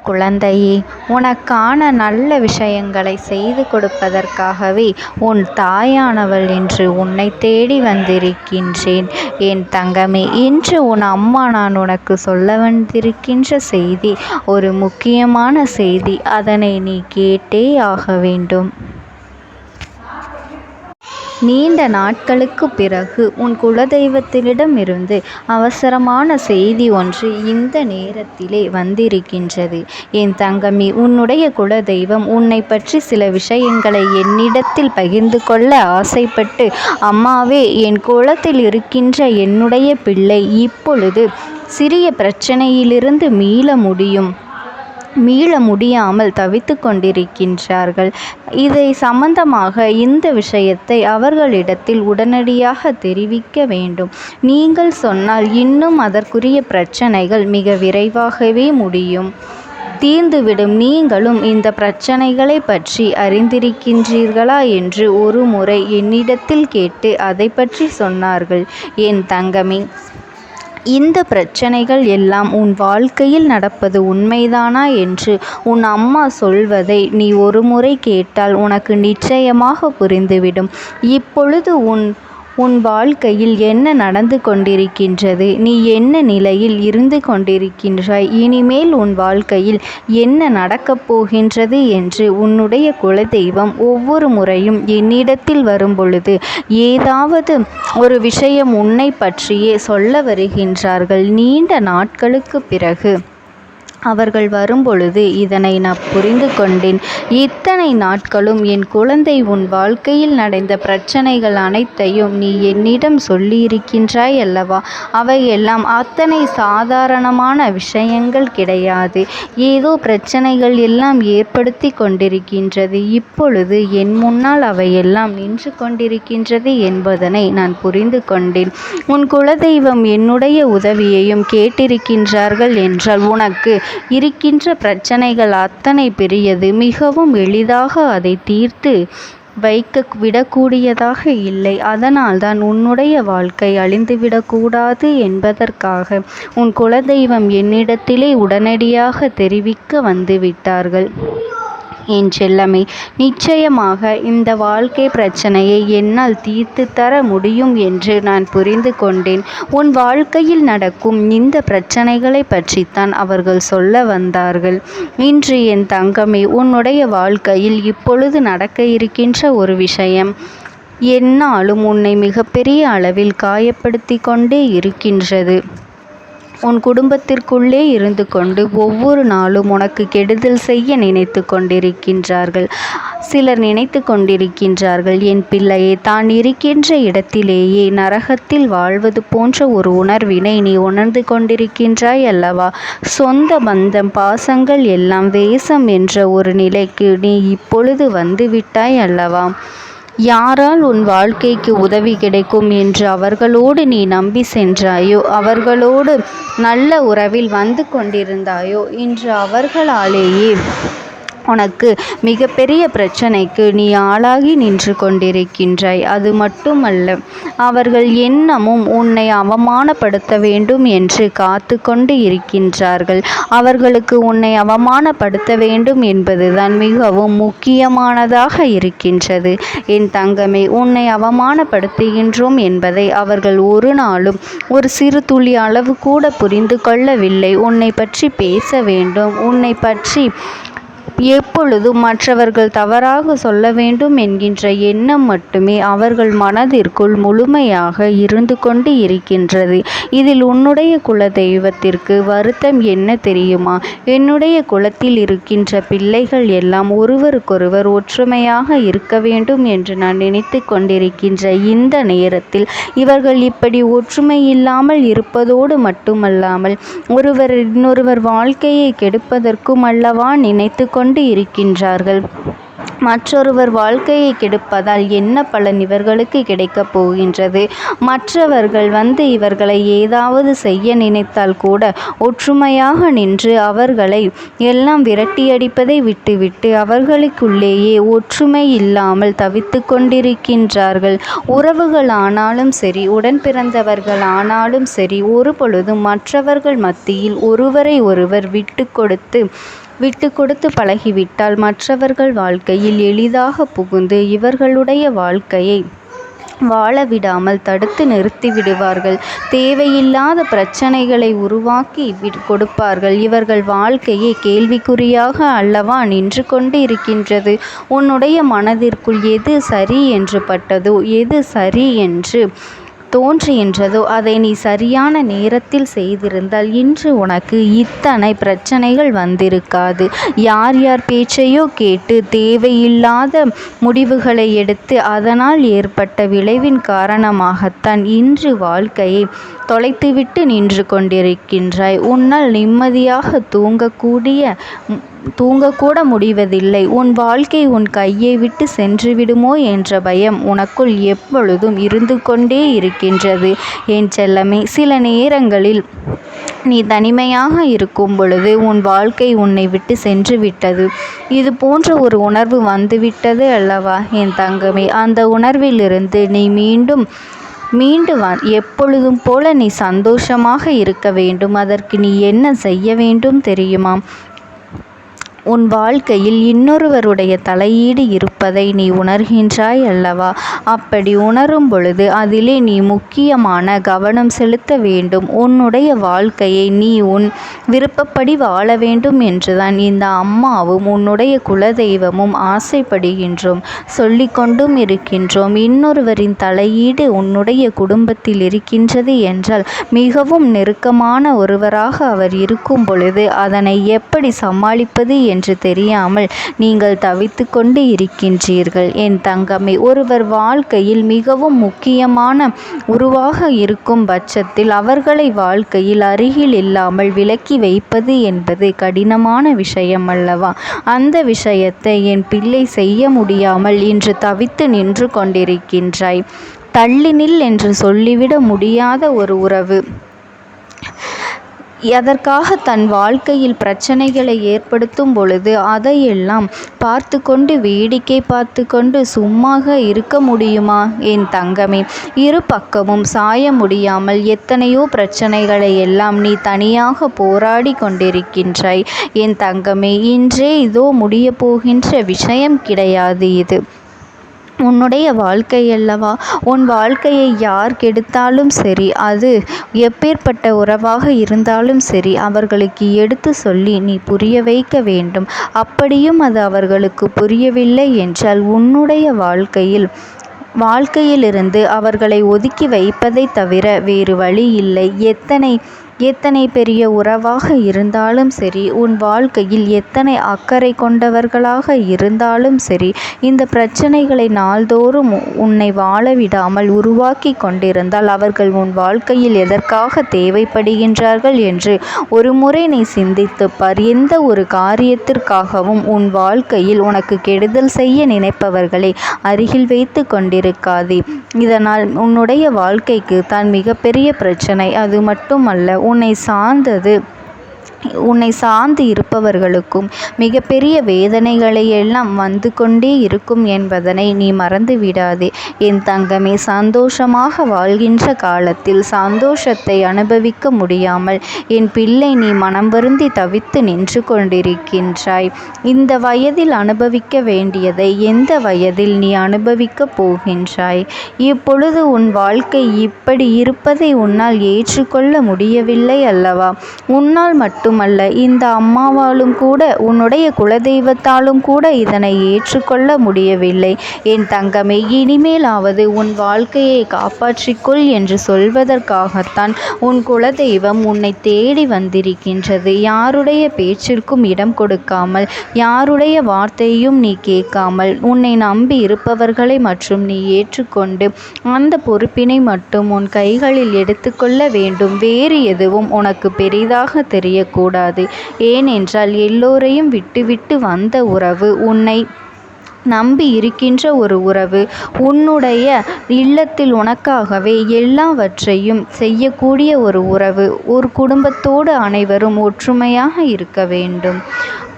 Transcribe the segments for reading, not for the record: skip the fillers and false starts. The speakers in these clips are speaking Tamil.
குழந்தையே, உனக்கான நல்ல விஷயங்களை செய்து கொடுப்பதற்காகவே உன் தாயானவள் இன்று உன்னை தேடி வந்திருக்கின்றேன். என் தங்கமே, இன்று உன் அம்மா நான் உனக்கு சொல்ல வந்திருக்கின்ற செய்தி ஒரு முக்கியமான செய்தி. அதனை நீ கேட்டே ஆக வேண்டும். நீண்ட நாட்களுக்கு பிறகு உன் குலதெய்வத்திடமிருந்து அவசரமான செய்தி ஒன்று இந்த நேரத்திலே வந்திருக்கின்றது. என் தங்கமே, உன்னுடைய குலதெய்வம் உன்னை பற்றி சில விஷயங்களை என்னிடத்தில் பகிர்ந்து கொள்ள ஆசைப்பட்டு, அம்மாவே, என் குலத்தில் இருக்கின்ற என்னுடைய பிள்ளை இப்பொழுது சிறிய பிரச்சனையிலிருந்து மீள முடியாமல் தவித்து கொண்டிருக்கின்றார்கள். இதை சம்பந்தமாக இந்த விஷயத்தை அவர்களிடத்தில் உடனடியாக தெரிவிக்க வேண்டும். நீங்கள் சொன்னால் இன்னும் அதற்குரிய பிரச்சனைகள் மிக விரைவாகவே தீர்ந்துவிடும். நீங்களும் இந்த பிரச்சனைகளை பற்றி அறிந்திருக்கின்றீர்களா என்று ஒரு முறை என்னிடத்தில் கேட்டு அதை பற்றி சொன்னார்கள். என் தங்கமே, இந்த பிரச்சனைகள் எல்லாம் உன் வாழ்க்கையில் நடப்பது உண்மைதானா என்று உன் அம்மா சொல்வதை நீ ஒரு முறை கேட்டால் உனக்கு நிச்சயமாக புரிந்துவிடும். இப்பொழுது உன் வாழ்க்கையில் என்ன நடந்து கொண்டிருக்கின்றது, நீ என்ன நிலையில் இருந்து கொண்டிருக்கின்றாய், இனிமேல் உன் வாழ்க்கையில் என்ன நடக்கப் போகின்றது என்று உன்னுடைய குலதெய்வம் ஒவ்வொரு முறையும் என்னிடத்தில் வரும்பொழுது ஏதாவது ஒரு விஷயம் உன்னை பற்றியே சொல்ல வருகின்றார்கள். நீண்ட நாட்களுக்கு பிறகு அவர்கள் வரும்பொழுது இதனை நான் புரிந்து கொண்டேன். இத்தனை நாட்களும் என் குழந்தை உன் வாழ்க்கையில் நடந்த பிரச்சனைகள் அனைத்தையும் நீ என்னிடம் சொல்லியிருக்கின்றாய் அல்லவா? அவையெல்லாம் அத்தனை சாதாரணமான விஷயங்கள் கிடையாது. ஏதோ பிரச்சனைகள் எல்லாம் ஏற்படுத்தி கொண்டிருக்கின்றது. இப்பொழுது என் முன்னால் அவையெல்லாம் நின்று கொண்டிருக்கின்றது என்பதனை நான் புரிந்து கொண்டேன். உன் குலதெய்வம் என்னுடைய உதவியையும் கேட்டிருக்கின்றார்கள் என்றால் உனக்கு இருக்கின்ற பிரச்சனைகள் அத்தனை பெரியது. மிகவும் எளிதாக அதை தீர்த்து வைக்க விடக்கூடியதாக இல்லை. அதனால்தான் உன்னுடைய வாழ்க்கை அழிந்துவிடக்கூடாது என்பதற்காக உன் குலதெய்வம் என்னிடத்திலே உடனடியாக தெரிவிக்க வந்துவிட்டார்கள். என் செல்லமே, நிச்சயமாக இந்த வாழ்க்கை பிரச்சனையை என்னால் தீர்த்து தர முடியும் என்று நான் புரிந்து கொண்டேன். உன் வாழ்க்கையில் நடக்கும் இந்த பிரச்சனைகளை பற்றித்தான் அவர்கள் சொல்ல வந்தார்கள். இன்று என் தங்கமே, உன்னுடைய வாழ்க்கையில் இப்பொழுது நடக்க இருக்கின்ற ஒரு விஷயம் என்னாலும் உன்னை மிகப்பெரிய அளவில் காயப்படுத்தி கொண்டே இருக்கின்றது. உன் குடும்பத்திற்குள்ளே இருந்து கொண்டு ஒவ்வொரு நாளும் உனக்கு கெடுதல் செய்ய நினைத்து கொண்டிருக்கின்றார்கள். சிலர் நினைத்து கொண்டிருக்கின்றார்கள், என் பிள்ளையை தான் இருக்கின்ற இடத்திலேயே நரகத்தில் வாழ்வது போன்ற ஒரு உணர்வினை நீ உணர்ந்து கொண்டிருக்கின்றாய் அல்லவா? சொந்த பந்தம் பாசங்கள் எல்லாம் வேஷம் என்ற ஒரு நிலைக்கு நீ இப்பொழுது வந்துவிட்டாய் அல்லவா? யாரால் உன் வாழ்க்கைக்கு உதவி கிடைக்கும் என்று அவர்களோடு நீ நம்பி சென்றாயோ, அவர்களோடு நல்ல உறவில் வந்து கொண்டிருந்தாயோ, இன்று அவர்களாலேயே உனக்கு மிகப்பெரிய பிரச்சனைக்கு நீ ஆளாகி நின்று கொண்டிருக்கின்றாய். அது மட்டுமல்ல, அவர்கள் இன்னமும் உன்னை அவமானப்படுத்த வேண்டும் என்று காத்து கொண்டு இருக்கின்றார்கள். அவர்களுக்கு உன்னை அவமானப்படுத்த வேண்டும் என்பதுதான் மிகவும் முக்கியமானதாக இருக்கின்றது. என் தங்கமே, உன்னை அவமானப்படுத்துகின்றோம் என்பதை அவர்கள் ஒரு நாளும் ஒரு சிறு துளி அளவு கூட புரிந்து கொள்ளவில்லை. உன்னை பற்றி பேச வேண்டும், உன்னை பற்றி எப்பொழுதும் மற்றவர்கள் தவறாக சொல்ல வேண்டும் என்கின்ற எண்ணம் மட்டுமே அவர்கள் மனதிற்குள் முழுமையாக இருந்து கொண்டு இருக்கின்றது. இதில் உன்னுடைய குல தெய்வத்திற்கு வருத்தம் என்ன தெரியுமா? என்னுடைய குலத்தில் இருக்கின்ற பிள்ளைகள் எல்லாம் ஒருவருக்கொருவர் ஒற்றுமையாக இருக்க வேண்டும் என்று நான் நினைத்து கொண்டிருக்கின்ற இந்த நேரத்தில் இவர்கள் இப்படி ஒற்றுமை இல்லாமல் இருப்பதோடு மட்டுமல்லாமல் ஒருவர் இன்னொருவர் வாழ்க்கையை கெடுப்பதற்கும் அல்லவா நினைத்து கொண்டு இருக்கின்றார்கள். மற்றொருவர் வாழ்க்கையை கெடுப்பதால் என்ன பலன் இவர்களுக்கு கிடைக்கப் போகின்றது? மற்றவர்கள் வந்து இவர்களை ஏதாவது செய்ய நினைத்தால் கூட ஒற்றுமையாக நின்று அவர்களை எல்லாம் விரட்டியடிப்பதை விட்டுவிட்டு அவர்களுக்குள்ளேயே ஒற்றுமை இல்லாமல் தவித்து கொண்டிருக்கின்றார்கள். உறவுகள் ஆனாலும் சரி, உடன் பிறந்தவர்கள் ஆனாலும் சரி, ஒரு பொழுதும் மற்றவர்கள் மத்தியில் ஒருவரை ஒருவர் விட்டு கொடுத்து விட்டு கொடுத்து பழகிவிட்டால் மற்றவர்கள் வாழ்க்கையில் எளிதாக புகுந்து இவர்களுடைய வாழ்க்கையை வாழ விடாமல் தடுத்து நிறுத்தி விடுவார்கள். தேவையில்லாத பிரச்சனைகளை உருவாக்கி கொடுப்பார்கள். இவர்கள் வாழ்க்கையே கேள்விக்குறியாக அல்லவா நின்று கொண்டு இருக்கின்றது. உன்னுடைய மனதிற்குள் எது சரி என்று பட்டதோ, எது சரி என்று தோன்றுகின்றதோ அதை நீ சரியான நேரத்தில் செய்திருந்தால் இன்று உனக்கு இத்தனை பிரச்சனைகள் வந்திருக்காது. யார் யார் பேச்சையோ கேட்டு தேவையில்லாத முடிவுகளை எடுத்து அதனால் ஏற்பட்ட விளைவின் காரணமாகத்தான் இன்று வாழ்க்கையை தொலைத்துவிட்டு நின்று கொண்டிருக்கின்றாய். உன்னால் நிம்மதியாக தூங்கக்கூட முடிவதில்லை. உன் வாழ்க்கை உன் கையை விட்டு சென்று விடுமோ என்ற பயம் உனக்குள் எப்பொழுதும் இருந்து கொண்டே இருக்கின்றது. என் செல்லமே, சில நேரங்களில் நீ தனிமையாக இருக்கும் பொழுது உன் வாழ்க்கை உன்னை விட்டு சென்று விட்டது. இது போன்ற ஒரு உணர்வு வந்துவிட்டது அல்லவா என் தங்கமே? அந்த உணர்விலிருந்து நீ மீண்டு எப்பொழுதும் போல நீ சந்தோஷமாக இருக்க வேண்டும். அதற்கு நீ என்ன செய்ய வேண்டும் தெரியுமா? உன் வாழ்க்கையில் இன்னொருவருடைய தலையீடு இருப்பதை நீ உணர்கின்றாய் அல்லவா? அப்படி உணரும் பொழுது அதிலே நீ முக்கியமான கவனம் செலுத்த வேண்டும். உன்னுடைய வாழ்க்கையை நீ உன் விருப்பப்படி வாழ வேண்டும் என்றுதான் இந்த அம்மாவும் உன்னுடைய குலதெய்வமும் ஆசைப்படுகின்றோம், சொல்லிக்கொண்டும் இருக்கின்றோம். இன்னொருவரின் தலையீடு உன்னுடைய குடும்பத்தில் இருக்கின்றது என்றால் மிகவும் நெருக்கமான ஒருவராக அவர் இருக்கும் பொழுது அதனை எப்படி சமாளிப்பது என்று தெரியாமல் நீங்கள் தவித்து கொண்டு இருக்கின்றீர்கள். என் தங்கமே, ஒருவர் வாழ்க்கையில் மிகவும் முக்கியமான உருவாக இருக்கும் பட்சத்தில் அவர்களை வாழ்க்கையில் அருகில் இல்லாமல் விலக்கி வைப்பது என்பது கடினமான விஷயம் அல்லவா? அந்த விஷயத்தை என் பிள்ளை செய்ய முடியாமல் இன்று தவித்து நின்று கொண்டிருக்கின்றாய். தள்ளி நில் என்று சொல்லிவிட முடியாத ஒரு உறவு அதற்காக தன் வாழ்க்கையில் பிரச்சனைகளை ஏற்படுத்தும் பொழுது அதையெல்லாம் பார்த்து கொண்டு வேடிக்கை பார்த்து கொண்டு சும்மாக இருக்க முடியுமா என் தங்கமே? இரு பக்கமும் சாய முடியாமல் எத்தனையோ பிரச்சனைகளை எல்லாம் நீ தனியாக போராடி கொண்டிருக்கின்றாய் என் தங்கமே. இன்றே இதோ முடிய போகின்ற விஷயம் கிடையாது. இது உன்னுடைய வாழ்க்கை அல்லவா? உன் வாழ்க்கையை யார் கெடுத்தாலும் சரி, அது எப்பேற்பட்ட உறவாக இருந்தாலும் சரி, அவர்களுக்கு எடுத்து சொல்லி நீ புரிய வைக்க வேண்டும். அப்படியும் அது அவர்களுக்கு புரியவில்லை என்றால் உன்னுடைய வாழ்க்கையிலிருந்து அவர்களை ஒதுக்கி வைப்பதை தவிர வேறு வழி இல்லை. எத்தனை பெரிய உறவாக இருந்தாலும் சரி, உன் வாழ்க்கையில் எத்தனை அக்கறை கொண்டவர்களாக இருந்தாலும் சரி, இந்த பிரச்சனைகளை நாள்தோறும் உன்னை வாழ விடாமல் உருவாக்கி கொண்டிருந்தால் அவர்கள் உன் வாழ்க்கையில் எதற்காக தேவைப்படுகின்றார்கள் என்று ஒரு முறை நீ சிந்தித்து பார். எந்த ஒரு காரியத்திற்காகவும் உன் வாழ்க்கையில் உனக்கு கெடுதல் செய்ய நினைப்பவர்களை அருகில் வைத்து கொண்டிருக்காதே. இதனால் உன்னுடைய வாழ்க்கைக்கு தான் மிகப்பெரிய பிரச்சனை. அது மட்டுமல்ல, உன்னை சார்ந்து இருப்பவர்களுக்கும் மிகப்பெரிய வேதனைகளை எல்லாம் வந்து கொண்டே இருக்கும் என்பதனை நீ மறந்து விடாதே என் தங்கமே. சந்தோஷமாக வாழ்கின்ற காலத்தில் சந்தோஷத்தை அனுபவிக்க முடியாமல் என் பிள்ளை நீ மனம் வருந்தி தவித்து நின்று கொண்டிருக்கின்றாய். இந்த வயதில் அனுபவிக்க வேண்டியதை எந்த வயதில் நீ அனுபவிக்கப் போகின்றாய்? இப்பொழுது உன் வாழ்க்கை இப்படி இருப்பதை உன்னால் ஏற்றுக்கொள்ள முடியவில்லை அல்லவா? உன்னால் மட்டுமல்ல, இந்த அம்மாவாலும் கூட உன்னுடைய குலதெய்வத்தாலும் கூட இதனை ஏற்றுக்கொள்ள முடியவில்லை என் தங்கமே. இனிமேலாவது உன் வாழ்க்கையை காப்பாற்றிக்கொள் என்று சொல்வதற்காகத்தான் உன் குலதெய்வம் உன்னை தேடி வந்திருக்கின்றது. யாருடைய பேச்சிற்கும் இடம் கொடுக்காமல், யாருடைய வார்த்தையும் நீ கேட்காமல், உன்னை நம்பி இருப்பவர்களை மற்றும் நீ ஏற்றுக்கொண்டு அந்த பொறுப்பினை மட்டும் உன் கைகளில் எடுத்துக்கொள்ள வேண்டும். வேறு எதுவும் உனக்கு பெரிதாக தெரியக்கூடாது. ஏனென்றால் எல்லோரையும் விட்டுவிட்டு வந்த உறவு, உன்னை நம்பி இருக்கின்ற ஒரு உறவு, உன்னுடைய இல்லத்தில் உனக்காகவே எல்லாவற்றையும் செய்யக்கூடிய ஒரு உறவு. ஒரு குடும்பத்தோடு அனைவரும் ஒற்றுமையாக இருக்க வேண்டும்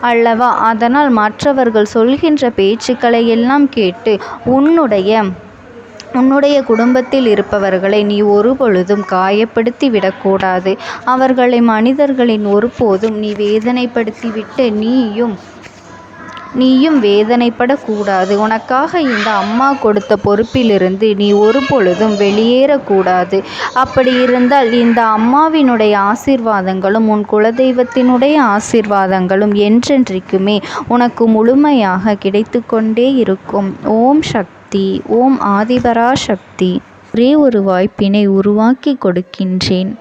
அல்லவா? அதனால் மற்றவர்கள் சொல்கின்ற பேச்சுக்களை எல்லாம் கேட்டு உன்னுடைய உன்னுடைய குடும்பத்தில் இருப்பவர்களை நீ ஒருபொழுதும் காயப்படுத்தி விடக்கூடாது. அவர்களை மனிதர்களின் ஒருபோதும் நீ வேதனைப்படுத்திவிட்டு நீயும் வேதனைப்படக்கூடாது. உனக்காக இந்த அம்மா கொடுத்த பொறுப்பிலிருந்து நீ ஒருபொழுதும் வெளியேறக்கூடாது. அப்படி இருந்தால் இந்த அம்மாவினுடைய ஆசீர்வாதங்களும் உன் குலதெய்வத்தினுடைய ஆசீர்வாதங்களும் என்றென்றைக்குமே உனக்கு முழுமையாக கிடைத்து கொண்டே இருக்கும். ஓம் சக்தி. ஓம் ஆதிபராசக்தி. ஒரே ஒரு வாய்ப்பினை உருவாக்கி கொடுக்கின்றேன்.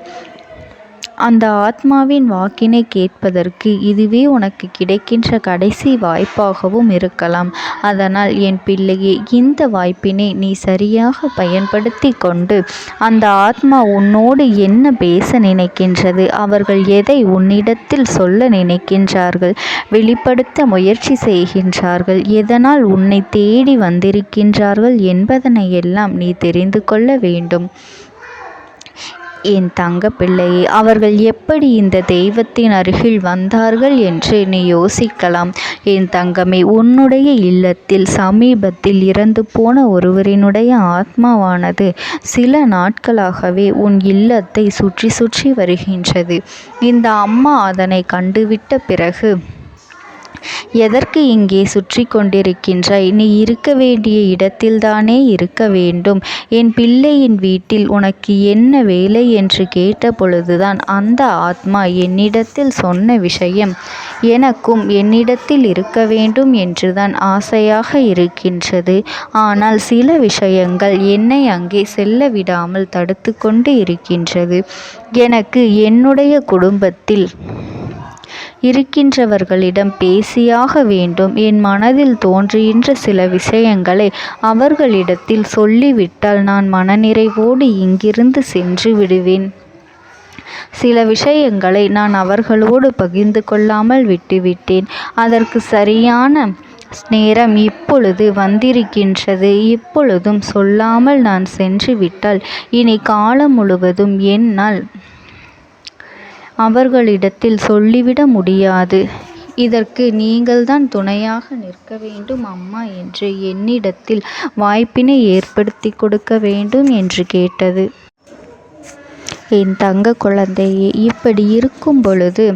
அந்த ஆத்மாவின் வாக்கினை கேட்பதற்கு இதுவே உனக்கு கிடைக்கின்ற கடைசி வாய்ப்பாகவும் இருக்கலாம். அதனால் என் பிள்ளையே, இந்த வாய்ப்பினை நீ சரியாக பயன்படுத்தி கொண்டு அந்த ஆத்மா உன்னோடு என்ன பேச நினைக்கின்றது, அவர்கள் எதை உன்னிடத்தில் சொல்ல நினைக்கின்றார்கள், வெளிப்படுத்த முயற்சி செய்கின்றார்கள், எதனால் உன்னை தேடி வந்திருக்கின்றார்கள் என்பதனையெல்லாம் நீ தெரிந்து கொள்ள வேண்டும். என் தங்க பிள்ளையே, அவர்கள் எப்படி இந்த தெய்வத்தின் அருகில் வந்தார்கள் என்று நீ யோசிக்கலாம். என் தங்கமே, உன்னுடைய இல்லத்தில் சமீபத்தில் இறந்து போன ஒருவரினுடைய ஆத்மாவானது சில நாட்களாகவே உன் இல்லத்தை சுற்றி சுற்றி வருகின்றது. இந்த அம்மா அதனை கண்டுவிட்ட பிறகு, எதற்கு இங்கே சுற்றி கொண்டிருக்கின்றாய்? நீ இருக்க வேண்டிய இடத்தில்தானே இருக்க வேண்டும். என் பிள்ளையின் வீட்டில் உனக்கு என்ன வேலை என்று கேட்ட பொழுதுதான் அந்த ஆத்மா என்னிடத்தில் சொன்ன விஷயம், எனக்கும் என்னிடத்தில் இருக்க வேண்டும் என்றுதான் ஆசையாக இருக்கின்றது. ஆனால் சில விஷயங்கள் என்னை அங்கே செல்ல விடாமல் தடுத்து கொண்டு இருக்கின்றது. எனக்கு என்னுடைய குடும்பத்தில் இருக்கின்றவர்களிடம் பேசியாக வேண்டும். என் மனதில் தோன்றுகின்ற சில விஷயங்களை அவர்களிடத்தில் சொல்லிவிட்டால் நான் மனநிறைவோடு இங்கிருந்து சென்று விடுவேன். சில விஷயங்களை நான் அவர்களோடு பகிர்ந்து கொள்ளாமல் விட்டுவிட்டேன். அதற்கு சரியான நேரம் இப்பொழுது வந்திருக்கின்றது. இப்பொழுதும் சொல்லாமல் நான் சென்று விட்டால் இனி காலம் முழுவதும் என்னால் அவர்களிடத்தில் சொல்லிவிட முடியாது. இதற்கு நீங்கள்தான் துணையாக நிற்க வேண்டும் அம்மா என்று என்னிடத்தில் வாய்ப்பினை ஏற்படுத்தி கொடுக்க வேண்டும் என்று கேட்டது. என் தங்க குழந்தையே, இப்படி இருக்கும் பொழுது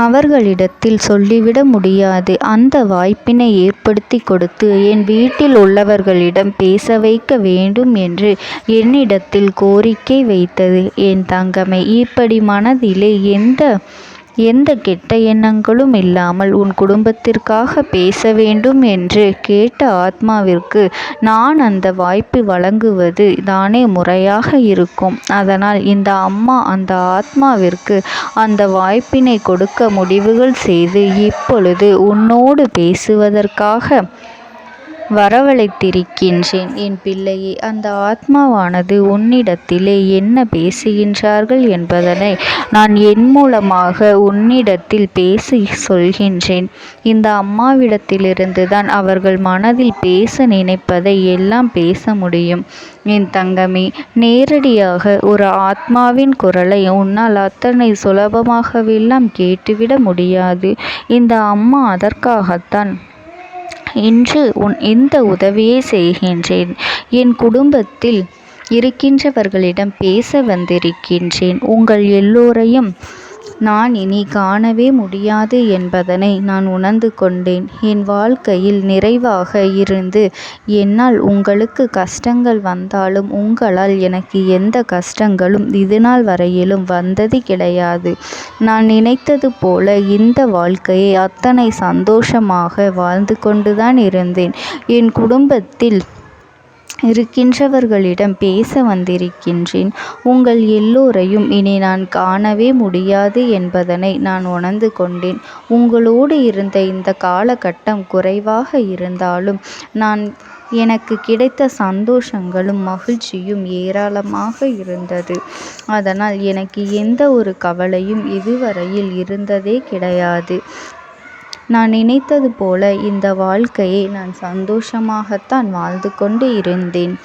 அவர்களிடத்தில் சொல்லிவிட முடியாது. அந்த வாய்ப்பினை ஏற்படுத்தி கொடுத்து என் வீட்டில் உள்ளவர்களிடம் பேச வைக்க வேண்டும் என்று என்னிடத்தில் கோரிக்கை வைத்தது. என் தங்கமே, இப்படி மனதிலே எந்த கெட்ட எண்ணங்களும் இல்லாமல் உன் குடும்பத்திற்காக பேச வேண்டும் என்று கேட்ட ஆத்மாவிற்கு நான் அந்த வாய்ப்பு வழங்குவது தானே முறையாக இருக்கும். அதனால் இந்த அம்மா அந்த ஆத்மாவிற்கு அந்த வாய்ப்பினை கொடுக்க முடிவுகள் செய்து இப்பொழுது உன்னோடு பேசுவதற்காக வரவழைத்திருக்கின்றேன். என் பிள்ளையே, அந்த ஆத்மாவானது உன்னிடத்திலே என்ன பேசுகின்றார்கள் என்பதனை நான் என் மூலமாக உன்னிடத்தில் பேசி சொல்கின்றேன். இந்த அம்மாவிடத்திலிருந்து தான் அவர்கள் மனதில் பேச நினைப்பதை எல்லாம் பேச முடியும். என் தங்கமே, நேரடியாக ஒரு ஆத்மாவின் குரலை உன்னால் அத்தனை சுலபமாகவெல்லாம் கேட்டுவிட முடியாது. இந்த அம்மா அதற்காகத்தான் இன்று இந்த உதவியை செய்கின்றேன். என் குடும்பத்தில் இருக்கின்றவர்களிடம் பேச வந்திருக்கின்றேன். உங்கள் எல்லோரையும் நான் இனி காணவே முடியாது என்பதனை நான் உணர்ந்து கொண்டேன். என் வாழ்க்கையில் நிறைவாக இருந்து என்னால் உங்களுக்கு கஷ்டங்கள் வந்தாலும் உங்களால் எனக்கு எந்த கஷ்டங்களும் இதுநாள் வரையிலும் வந்தது கிடையாது. நான் நினைத்தது போல இந்த வாழ்க்கையை அத்தனை சந்தோஷமாக வாழ்ந்து கொண்டுதான் இருந்தேன். என் குடும்பத்தில் இருக்கின்றவர்களிடம் பேச வந்திருக்கின்றேன். உங்கள் எல்லோரையும் இனி நான் காணவே முடியாது என்பதனை நான் உணர்ந்து கொண்டேன். உங்களோடு இருந்த இந்த காலகட்டம் குறைவாக இருந்தாலும் எனக்கு கிடைத்த சந்தோஷங்களும் மகிழ்ச்சியும் ஏராளமாக இருந்தது. அதனால் எனக்கு எந்த ஒரு கவலையும் இதுவரையில் இருந்ததே கிடையாது. நான் நினைத்தது போல இந்த வாழ்க்கையை நான் சந்தோஷமாகத்தான் வாழ்ந்து கொண்டு இருந்தேன்.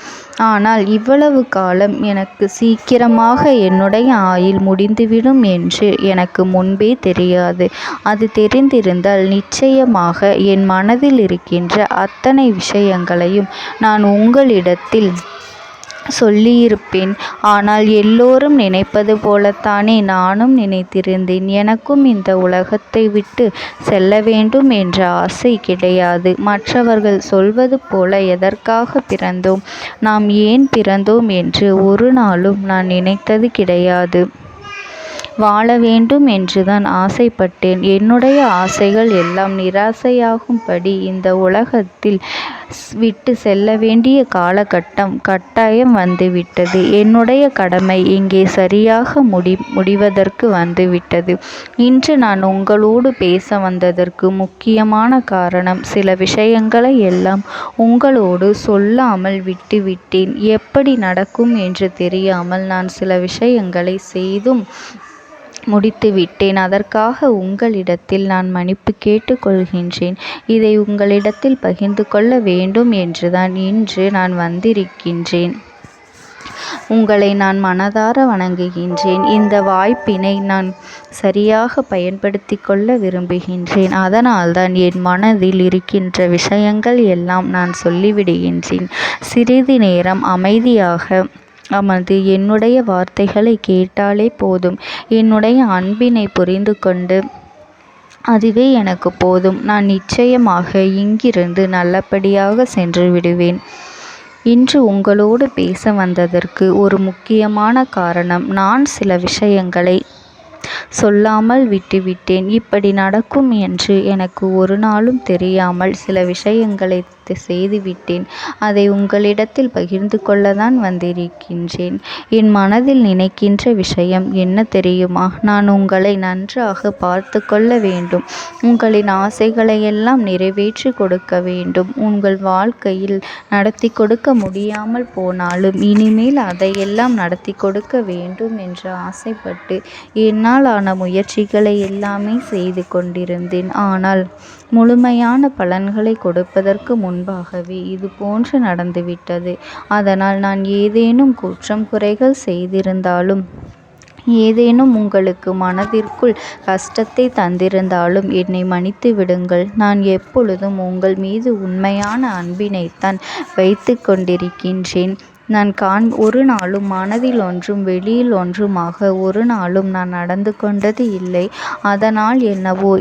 ஆனால் இவ்வளவு காலம் எனக்கு சீக்கிரமாக என்னுடைய ஆயுள் முடிந்துவிடும் என்று எனக்கு முன்பே தெரியாது. அது தெரிந்திருந்தால் நிச்சயமாக என் மனதில் இருக்கின்ற அத்தனை விஷயங்களையும் நான் உங்களிடத்தில் சொல்லியிருப்பேன். ஆனால் எல்லோரும் நினைப்பது போலத்தானே நானும் நினைத்திருந்தேன். எனக்கும் இந்த உலகத்தை விட்டு செல்ல வேண்டும் என்ற ஆசை கிடையாது. மற்றவர்கள் சொல்வது போல எதற்காக பிறந்தோம், நாம் ஏன் பிறந்தோம் என்று ஒரு நாளும் நான் நினைத்தது கிடையாது. வாழ வேண்டும் என்றுதான் ஆசைப்பட்டேன். என்னுடைய ஆசைகள் எல்லாம் நிராசையாகும்படி இந்த உலகத்தில் விட்டு செல்ல வேண்டிய காலகட்டம் கட்டாயம் வந்துவிட்டது. என்னுடைய கடமை இங்கே சரியாக முடிவதற்கு வந்துவிட்டது. இன்று நான் உங்களோடு பேச வந்ததற்கு முக்கியமான காரணம், சில விஷயங்களை எல்லாம் உங்களோடு சொல்லாமல் விட்டுவிட்டேன். எப்படி நடக்கும் என்று தெரியாமல் நான் சில விஷயங்களை செய்தும் முடித்துவிட்டேன். அதற்காக உங்களிடத்தில் நான் மன்னிப்பு கேட்டுக் கொள்கின்றேன். இதை உங்களிடத்தில் பகிர்ந்து கொள்ள வேண்டும் என்றுதான் இன்று நான் வந்திருக்கின்றேன். உங்களை நான் மனதார வணங்குகின்றேன். இந்த வாய்ப்பினை நான் சரியாக பயன்படுத்தி கொள்ள விரும்புகின்றேன். அதனால்தான் என் மனதில் இருக்கின்ற விஷயங்கள் எல்லாம் நான் சொல்லிவிடுகின்றேன். சிறிது நேரம் அமைதியாக அமர்ந்து என்னுடைய வார்த்தைகளை கேட்டாலே போதும். என்னுடைய அன்பினை புரிந்து கொண்டு அதுவே எனக்கு போதும். நான் நிச்சயமாக இங்கிருந்து நல்லபடியாக சென்று விடுவேன். இன்று உங்களோடு பேச வந்ததற்கு ஒரு முக்கியமான காரணம், நான் சில விஷயங்களை சொல்லாமல் விட்டுவிட்டேன். இப்படி நடக்கும் என்று எனக்கு ஒரு நாளும் தெரியாமல் சில விஷயங்களை செய்துவிட்டேன். அதை உங்களிடத்தில் பகிர்ந்து கொள்ளத்தான் வந்திருக்கின்றேன். என் மனதில் நினைக்கின்ற விஷயம் என்ன தெரியுமா? நான் உங்களை நன்றாக பார்த்து கொள்ள வேண்டும். உங்களின் ஆசைகளை எல்லாம் நிறைவேற்றி கொடுக்க வேண்டும். உங்கள் வாழ்க்கையில் நடத்தி கொடுக்க முடியாமல் போனாலும் இனிமேல் அதையெல்லாம் நடத்தி கொடுக்க வேண்டும் என்று ஆசைப்பட்டு என்னால் ஆன முயற்சிகளை எல்லாமே செய்து கொண்டிருந்தேன். ஆனால் முழுமையான பலன்களை கொடுப்பதற்கு முன்பாகவே இது போன்று நடந்துவிட்டது. அதனால் நான் ஏதேனும் குற்றம் குறைகள் செய்திருந்தாலும், ஏதேனும் உங்களுக்கு மனதிற்குள் கஷ்டத்தை தந்திருந்தாலும் என்னை மன்னித்து விடுங்கள். நான் எப்பொழுதும் உங்கள் மீது உண்மையான அன்பினைத்தான் வைத்து கொண்டிருக்கின்றேன். நான் ஒரு நாளும் மனதில் ஒன்றும் வெளியில் ஒன்றுமாக ஒரு நாளும் நான் நடந்து கொண்டது இல்லை. அதனால் என்னவோ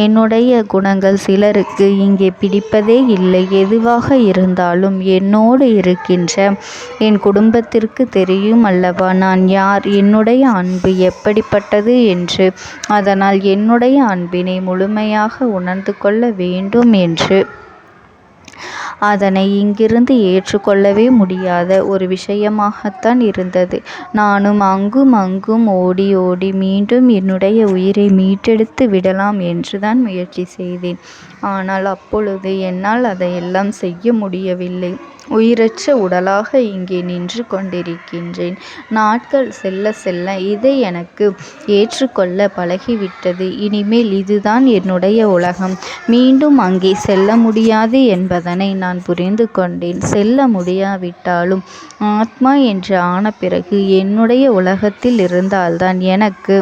என்னுடைய குணங்கள் சிலருக்கு இங்கே பிடிப்பதே இல்லை. எதுவாக இருந்தாலும் என்னோடு இருக்கின்ற என் குடும்பத்திற்கு தெரியும் அல்லவா நான் யார், என்னுடைய அன்பு எப்படிப்பட்டது என்று. அதனால் என்னுடைய அன்பினை முழுமையாக உணர்ந்து கொள்ள வேண்டும் என்று அதனை இங்கிருந்து ஏற்றுக்கொள்ளவே முடியாத ஒரு விஷயமாகத்தான் இருந்தது. நானும் அங்கும் அங்கும் ஓடி ஓடி மீண்டும் என்னுடைய உயிரை மீட்டெடுத்து விடலாம் என்றுதான் முயற்சி செய்தேன். ஆனால் அப்பொழுது என்னால் அதையெல்லாம் செய்ய முடியவில்லை. உயிரற்ற உடலாக இங்கே நின்று கொண்டிருக்கின்றேன். நாட்கள் செல்ல செல்ல இதை எனக்கு ஏற்றுக்கொள்ள பழகிவிட்டது. இனிமேல் இதுதான் என்னுடைய உலகம். மீண்டும் அங்கே செல்ல முடியாது என்பதனை நான் புரிந்து கொண்டேன். செல்ல முடியாவிட்டாலும் ஆத்மா என்று ஆன பிறகு என்னுடைய உலகத்தில் இருந்தால்தான் எனக்கு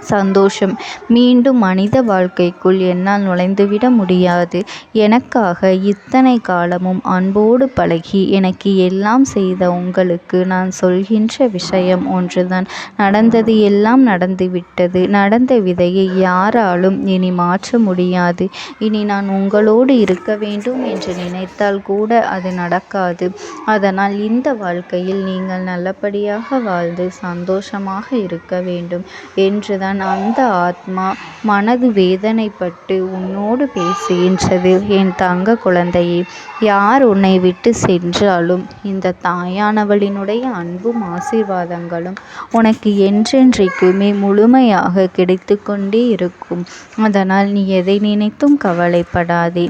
சந்தோஷம். மீண்டும் மனித வாழ்க்கைக்குள் என்னால் நுழைந்துவிட முடியாது. எனக்காக இத்தனை காலமும் அன்போடு பழகி எனக்கு எல்லாம் செய்த உங்களுக்கு நான் சொல்கின்ற விஷயம் ஒன்றுதான். நடந்தது எல்லாம் நடந்துவிட்டது. நடந்த விதையை யாராலும் இனி மாற்ற முடியாது. இனி நான் உங்களோடு இருக்க வேண்டும் என்று நினைத்தால் கூட அது நடக்காது. அதனால் இந்த வாழ்க்கையில் நீங்கள் நல்லபடியாக வாழ்ந்து சந்தோஷமாக இருக்க வேண்டும் என்றுதான் அந்த ஆத்மா மனது வேதனைப்பட்டு உன்னோடு பேசுகின்றது. என் தங்க குழந்தையே, யார் உன்னை விட்டு சென்றாலும் இந்த தாயானவளினுடைய அன்பும் ஆசீர்வாதங்களும் உனக்கு என்றென்றைக்குமே முழுமையாக கிடைத்து கொண்டே இருக்கும். அதனால் நீ எதை நினைத்தும் கவலைப்படாதே.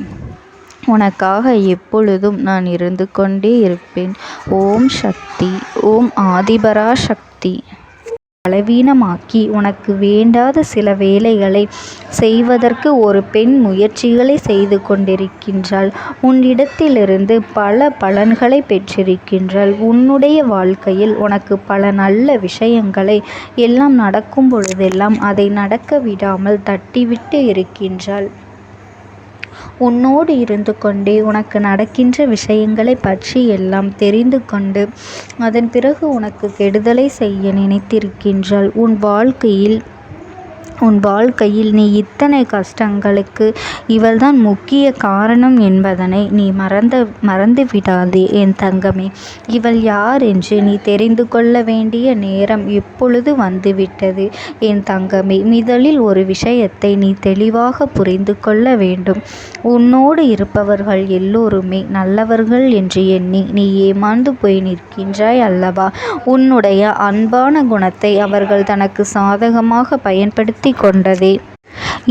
உனக்காக எப்பொழுதும் நான் இருந்து கொண்டே இருப்பேன். ஓம் சக்தி. ஓம் ஆதிபரா சக்தி. பலவீனமாக்கி உனக்கு வேண்டாத சில வேலைகளை செய்வதற்கு ஒரு பெண் முயற்சிகளை செய்து கொண்டிருக்கின்றாள். உன்னிடத்திலிருந்து பல பலன்களை பெற்றிருக்கின்றாள். உன்னுடைய வாழ்க்கையில் உனக்கு பல நல்ல விஷயங்களை எல்லாம் நடக்கும் பொழுதெல்லாம் அதை நடக்க விடாமல் தட்டிவிட்டு இருக்கின்றாள். உன்னோடு இருந்து கொண்டே உனக்கு நடக்கின்ற விஷயங்களை பற்றி எல்லாம் தெரிந்து கொண்டு அதன் பிறகு உனக்கு கெடுதலை செய்ய நினைத்திருக்கின்றாள். உன் வாழ்க்கையில் நீ இத்தனை கஷ்டங்களுக்கு இவள்தான் முக்கிய காரணம் என்பதனை நீ மறந்து விடாதே என் தங்கமே. இவள் யார் என்று நீ தெரிந்து கொள்ள வேண்டிய நேரம் இப்பொழுது வந்துவிட்டது என் தங்கமே. முதலில் ஒரு விஷயத்தை நீ தெளிவாக புரிந்து கொள்ள வேண்டும். உன்னோடு இருப்பவர்கள் எல்லோருமே நல்லவர்கள் என்று எண்ணி நீ ஏமாந்து போய் நிற்கின்றாய் அல்லவா? உன்னுடைய அன்பான குணத்தை அவர்கள் தனக்கு சாதகமாக பயன்படுத்தி கொண்டதே.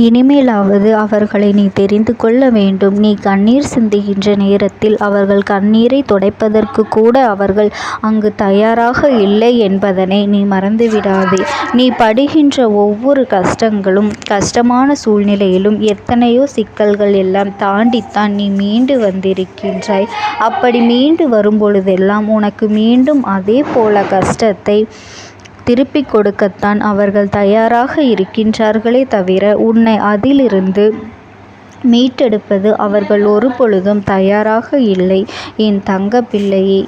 இனிமேலாவது அவர்களை நீ தெரிந்து கொள்ள வேண்டும். நீ கண்ணீர் சிந்துகின்ற நேரத்தில் அவர்கள் கண்ணீரை துடைப்பதற்கு கூட அவர்கள் அங்கு தயாராக இல்லை என்பதனை நீ மறந்துவிடாதே. நீ படுகின்ற ஒவ்வொரு கஷ்டமான சூழ்நிலையிலும் எத்தனையோ சிக்கல்கள் எல்லாம் தாண்டித்தான் நீ மீண்டு வந்திருக்கின்றாய். அப்படி மீண்டு வரும்பொழுதெல்லாம் உனக்கு மீண்டும் அதே போல கஷ்டத்தை திருப்பிக் கொடுக்கத்தான் அவர்கள் தயாராக இருக்கின்றார்களே தவிர உன்னை அதிலிருந்து மீட்டெடுப்பது அவர்கள் ஒரு பொழுதும் தயாராக இல்லை என் தங்க பிள்ளையே.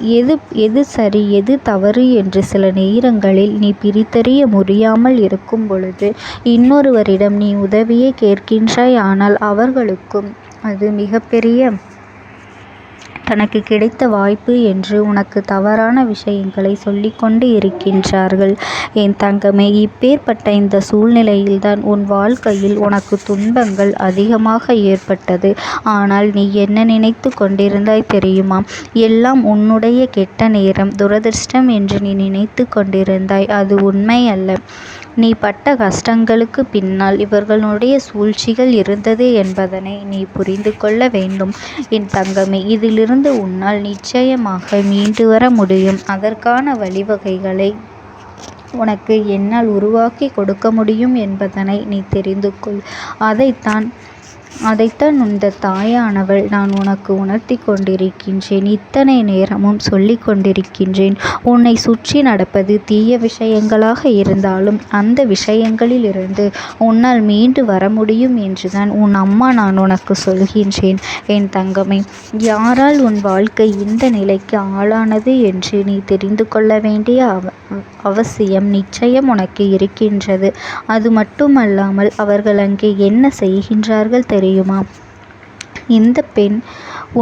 எது சரி எது தவறு என்று சில நேரங்களில் நீ பிரித்தறிய முடியாமல் இருக்கும் பொழுது இன்னொருவரிடம் நீ உதவியை கேட்கின்றாய். ஆனால் அவர்களுக்கும் அது மிகப்பெரிய தனக்கு கிடைத்த வாய்ப்பு என்று உனக்கு தவறான விஷயங்களை சொல்லிக்கொண்டு இருக்கின்றார்கள் என் தங்கமே. இப்பேற்பட்ட இந்த சூழ்நிலையில்தான் உன் வாழ்க்கையில் உனக்கு துன்பங்கள் அதிகமாக ஏற்பட்டது. ஆனால் நீ என்ன நினைத்து கொண்டிருந்தாய் தெரியுமா? எல்லாம் உன்னுடைய கெட்ட நேரம், துரதிர்ஷ்டம் என்று நீ நினைத்து கொண்டிருந்தாய். அது உண்மை அல்ல. நீ பட்ட கஷ்டங்களுக்கு பின்னால் இவர்களுடைய சூழ்ச்சிகள் இருந்தது என்பதனை நீ புரிந்து கொள்ள வேண்டும் என் தங்கமே. இதிலிருந்து உன்னால் நிச்சயமாக மீண்டு வர முடியும். அதற்கான வழிவகைகளை உனக்கு என்னால் உருவாக்கி கொடுக்க முடியும் என்பதனை நீ தெரிந்து கொள். அதைத்தான் இந்த தாயானவள் நான் உனக்கு உணர்த்தி கொண்டிருக்கின்றேன். இத்தனை நேரமும் சொல்லி கொண்டிருக்கின்றேன். உன்னை சுற்றி நடப்பது தீய விஷயங்களாக இருந்தாலும் அந்த விஷயங்களிலிருந்து உன்னால் மீண்டு வர முடியும் என்றுதான் உன் அம்மா நான் உனக்கு சொல்கின்றேன் என் தங்கமே. யாரால் உன் வாழ்க்கை இந்த நிலைக்கு ஆளானது என்று நீ தெரிந்து கொள்ள வேண்டிய அவசியம் நிச்சயம் உனக்கு இருக்கின்றது. அது மட்டுமல்லாமல் அவர்கள் அங்கே என்ன செய்கின்றார்கள் தெரியுமா? இந்த பெண்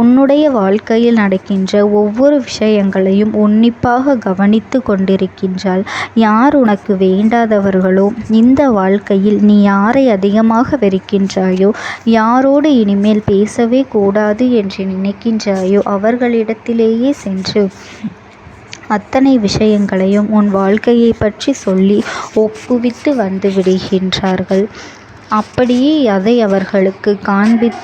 உன்னுடைய வாழ்க்கையில் நடக்கின்ற ஒவ்வொரு விஷயங்களையும் உன்னிப்பாக கவனித்து கொண்டிருக்கின்றாள். யார் உனக்கு வேண்டாதவர்களோ, இந்த வாழ்க்கையில் நீ யாரை அதிகமாக வெறுக்கின்றாயோ, யாரோடு இனிமேல் பேசவே கூடாது என்று நினைக்கின்றாயோ அவர்களிடத்திலேயே சென்று அத்தனை விஷயங்களையும் உன் வாழ்க்கையை பற்றி சொல்லி ஒப்புவித்து வந்து விடுகின்றார்கள். அப்படியே அதை அவர்களுக்கு காண்பித்து